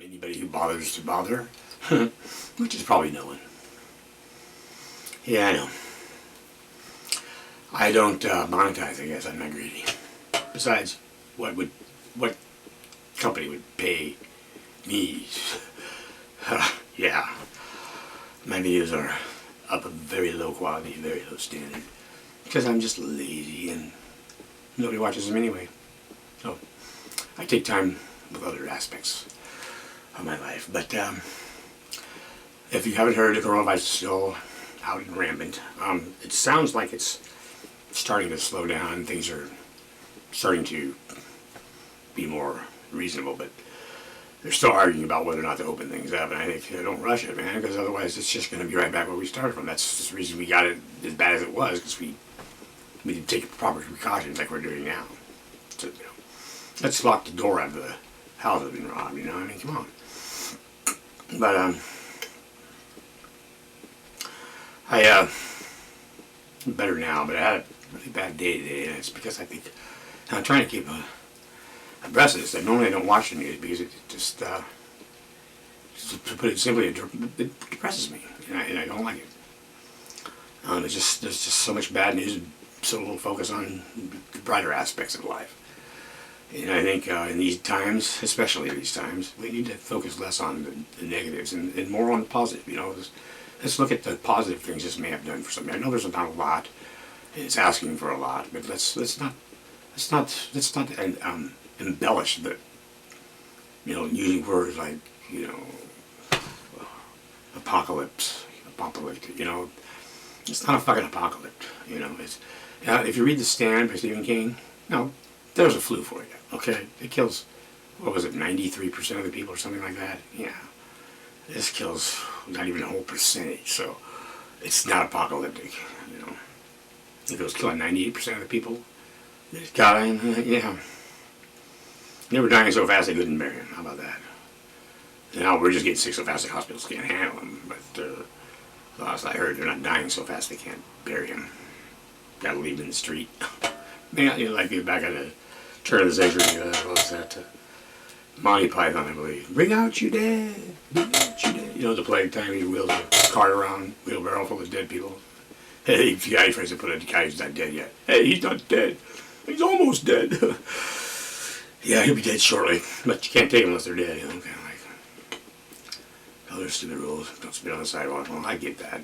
Anybody who bothers to bother, which is probably no one. Yeah, I know. I don't monetize, I guess. I'm not greedy. Besides, what company would pay me? Yeah, my videos are up a very low quality, very low standard, because I'm just lazy and nobody watches them anyway. So I take time with other aspects of my life. But if you haven't heard, the coronavirus is still out and rampant. It sounds like it's starting to slow down. Things are starting to be more reasonable, but they're still arguing about whether or not to open things up. And I think don't rush it, man, because otherwise it's just going to be right back where we started from. That's the reason we got it as bad as it was, because we didn't take proper precautions like we're doing now. So, let's lock the door out of the house that's been robbed. I mean, come on. But I'm better now, but I had a really bad day today, and it's because I think I'm trying to keep abreast of this. Normally I don't watch the news because it just to put it simply, it depresses me, and I don't like it. There's just so much bad news and so little focus on the brighter aspects of life. And I think in these times, especially these times, we need to focus less on the negatives and more on the positive. Let's look at the positive things this may have done for somebody. I know there's not a lot, and it's asking for a lot, but let's not embellish the, using words like apocalyptic. It's not a fucking apocalypse. It's if you read The Stand by Stephen King, there's a flu for you. Okay, it kills, what was it, 93% of the people or something like that? Yeah. This kills not even a whole percentage, so it's not apocalyptic, If it was killing 98% of the people that got in, yeah. They were dying so fast they couldn't bury them. How about that? Now we're just getting sick so fast the hospitals can't handle them, but last I heard, they're not dying so fast they can't bury them. Gotta leave them in the street. Like back at the turn of the century, what was that? Monty Python, I believe. Bring out you dead. Bring out you dead. The plague time he wheels a cart around, wheelbarrow full of dead people. Hey, if you guy tries to put a guy who's not dead yet. Hey, he's not dead. He's almost dead. Yeah, he'll be dead shortly. But you can't take him unless they're dead. Kind of like other stupid rules. Don't spit on the sidewalk. Well, I get that.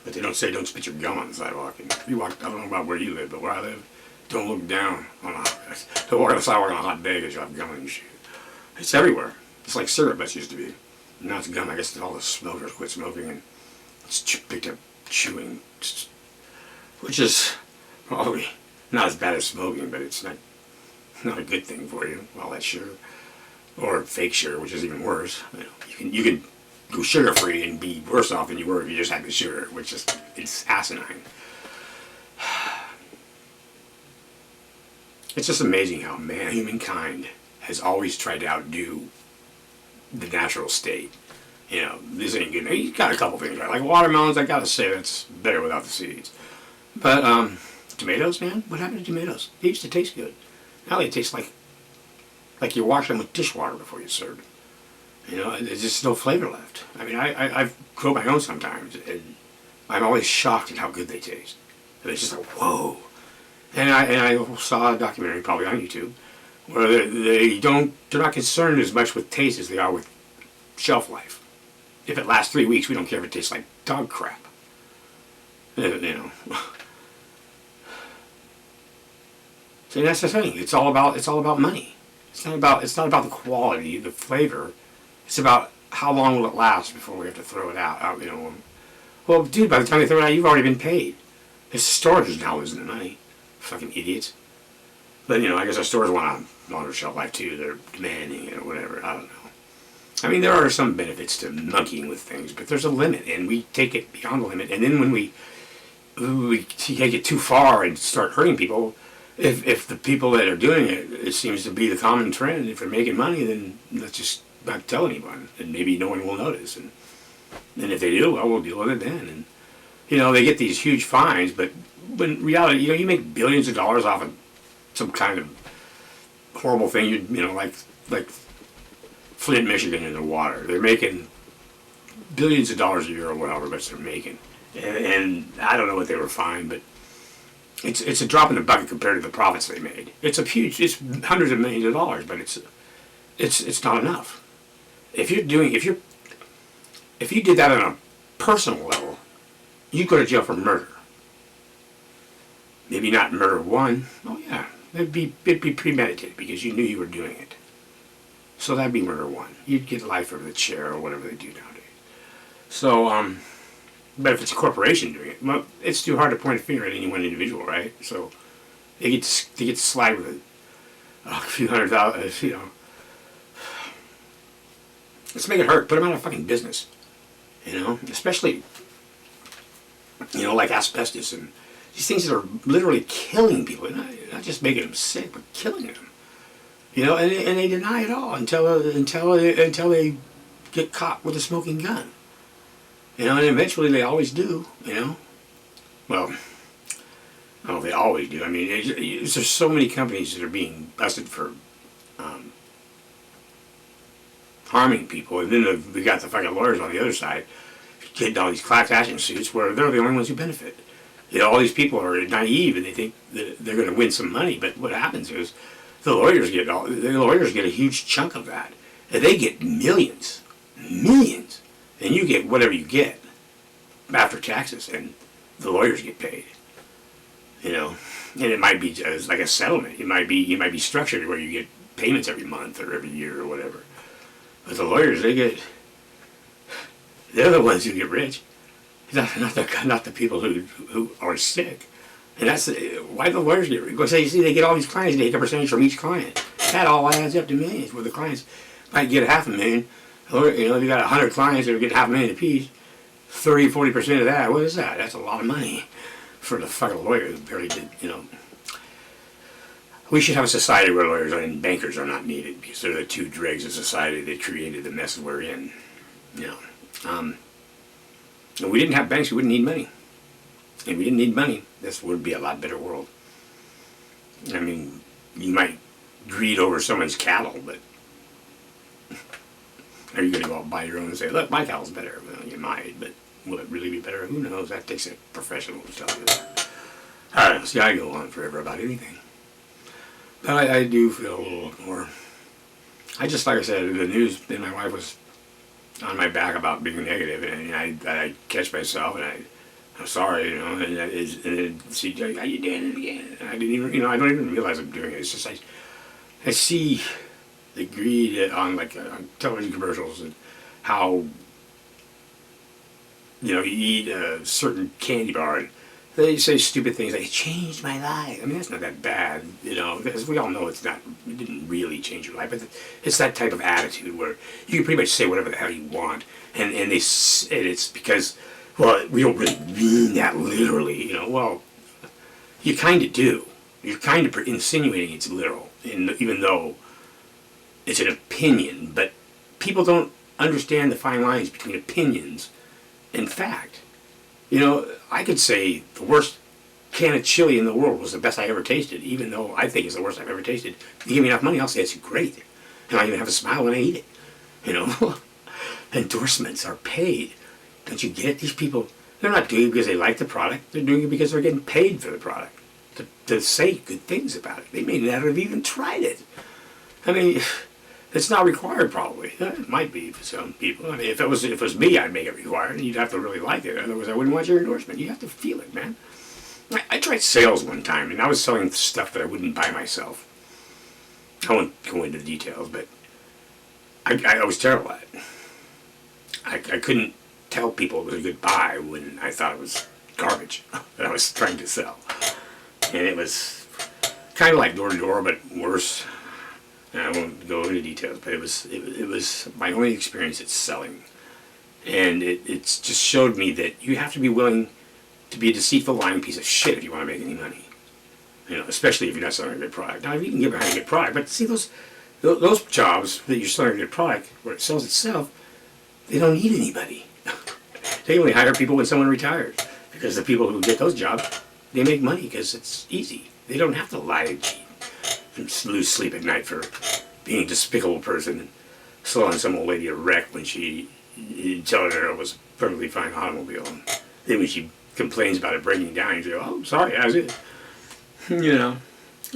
But they don't say don't spit your gum on the sidewalk. And if you walk, I don't know about where you live, but where I live, don't look down on don't walk on the sidewalk on a hot day because you'll have gum in your shoe. It's everywhere. It's like cigarette butts used to be. Now it's gum. I guess all the smokers quit smoking and it's picked up chewing, which is probably not as bad as smoking, but it's not a good thing for you. All that sugar, or fake sugar, which is even worse. You can go sugar free and be worse off than you were if you just had the sugar, which is it's asinine. It's just amazing how humankind has always tried to outdo the natural state. This ain't good. You got a couple things right, like watermelons. I gotta say that's better without the seeds. But tomatoes, man, what happened to tomatoes? They used to taste good. Now they taste like you wash them with dishwater before you serve them. There's just no flavor left. I mean, I've grown my own sometimes, and I'm always shocked at how good they taste. And it's just like, whoa. And I saw a documentary, probably on YouTube, where they're not concerned as much with taste as they are with shelf life. If it lasts 3 weeks, we don't care if it tastes like dog crap. So that's the thing. It's all about money. It's not about the quality, the flavor. It's about how long will it last before we have to throw it out. Well, dude, by the time they throw it out, you've already been paid. It's stores is now losing the money. Fucking idiots. But I guess our stores want a longer shelf life too. They're demanding it or whatever. I don't know. I mean, there are some benefits to monkeying with things, but there's a limit, and we take it beyond the limit. And then when we take it too far and start hurting people, if the people that are doing it seems to be the common trend, if they're making money, then let's just not tell anyone, and maybe no one will notice. And if they do, well, we'll deal with it then. And they get these huge fines, but in reality, you make billions of dollars off of some kind of horrible thing. Like Flint, Michigan in the water. They're making billions of dollars a year or whatever much they're making. And I don't know what they were fined, but it's a drop in the bucket compared to the profits they made. It's it's hundreds of millions of dollars, but it's not enough. If you did that on a personal level, you'd go to jail for murder. Maybe not murder one. Oh yeah, it'd be premeditated because you knew you were doing it. So that'd be murder one. You'd get life over the chair or whatever they do nowadays. So but if it's a corporation doing it, well, it's too hard to point a finger at any one individual, right? So they get to slide with a few $100,000, you know. Let's make it hurt. Put them out of fucking business, you know. Especially, you know, like asbestos and these things that are literally killing people. Not just making them sick, but killing them. You know, and they deny it all until they get caught with a smoking gun. You know, and eventually they always do, you know. Well, I don't know if they always do. I mean, there's so many companies that are being busted for harming people. And then we got the fucking lawyers on the other side getting all these class action suits where they're the only ones who benefit. You know, all these people are naive and they think that they're going to win some money. But what happens is the lawyers get a huge chunk of that. And they get millions. And you get whatever you get after taxes, and the lawyers get paid. You know, and it might be just like a settlement. It might be structured where you get payments every month or every year or whatever. But the lawyers, they're the ones who get rich, not the people who are sick. And that's why the lawyers get rich. Because you see, they get all these clients, and they take a percentage from each client. That all adds up to millions. Where the clients might get $500,000. You know, if you got 100 clients that are getting $500,000 apiece, 30-40% of that, what is that? That's a lot of money for the fucking lawyer who barely did, you know. We should have a society where lawyers and bankers are not needed because they're the two dregs of society that created the mess we're in. You know, if we didn't have banks, we wouldn't need money. If we didn't need money, this would be a lot better world. I mean, you might greed over someone's cattle, but are you going to go out and buy your own and say, look, my cattle's better? Well, you might, but will it really be better? Who knows? That takes a professional to tell you that. I don't know. See, I go on forever about anything. But I do feel a little more... like I said, the news, and my wife was on my back about being negative, and I catch myself, and I'm sorry, you know, and then see, are you doing it again? And I didn't even, you know, I don't even realize I'm doing it. It's just I see the greed on on television commercials and how, you know, you eat a certain candy bar and they say stupid things like, it changed my life. I mean, that's not that bad, you know, because we all know it didn't really change your life, but it's that type of attitude where you can pretty much say whatever the hell you want, and it's because, well, we don't really mean that literally, you know. Well, you kind of do. You're kind of insinuating it's literal, even though it's an opinion, but people don't understand the fine lines between opinions and fact. You know, I could say the worst can of chili in the world was the best I ever tasted, even though I think it's the worst I've ever tasted. If you give me enough money, I'll say it's great. And I even have a smile when I eat it. You know, endorsements are paid. Don't you get it? These people, they're not doing it because they like the product. They're doing it because they're getting paid for the product. To say good things about it. They may not have even tried it. I mean, it's not required probably. It might be for some people. I mean, if it was me, I'd make it required, and you'd have to really like it. Otherwise, I wouldn't want your endorsement. You have to feel it, man. I tried sales one time, and I was selling stuff that I wouldn't buy myself. I won't go into the details, but I was terrible at it. I couldn't tell people it was a good buy when I thought it was garbage that I was trying to sell. And it was kind of like door-to-door, but worse. And I won't go into details, but it was my only experience at selling. And it just showed me that you have to be willing to be a deceitful, lying piece of shit if you want to make any money. You know, especially if you're not selling a good product. Now, you can get behind a good product, but see those jobs that you're selling a good product, where it sells itself, they don't need anybody. They only hire people when someone retires, because the people who get those jobs, they make money because it's easy. They don't have to lie and cheat and lose sleep at night for being a despicable person. slowing some old lady a wreck when you tell her it was a perfectly fine automobile. And then when she complains about it breaking down, you say, "Oh, sorry, as it." You know,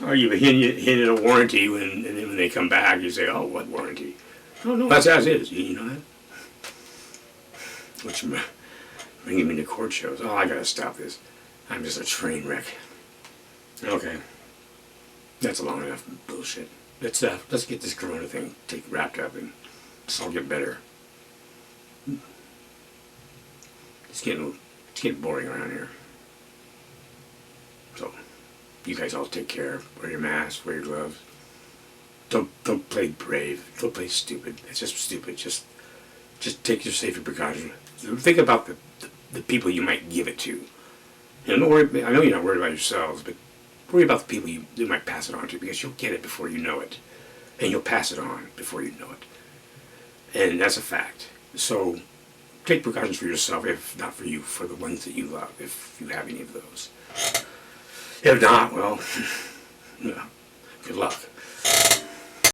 or you hit a warranty and then when they come back, you say, "Oh, what warranty?" "Oh no, that's as is." You know that? Which bringing me to court shows. Oh, I gotta stop this. I'm just a train wreck. Okay, that's long enough bullshit. Let's get this Corona thing wrapped up and it's all get better. It's getting boring around here. So, you guys all take care. Wear your mask. Wear your gloves. Don't play brave. Don't play stupid. It's just stupid. Just take your safety precautions. Think about the people you might give it to. And don't worry. I know you're not worried about yourselves, but worry about the people you might pass it on to, because you'll get it before you know it, and you'll pass it on before you know it. And that's a fact. So take precautions for yourself, if not for you, for the ones that you love, if you have any of those. If not, well, good luck.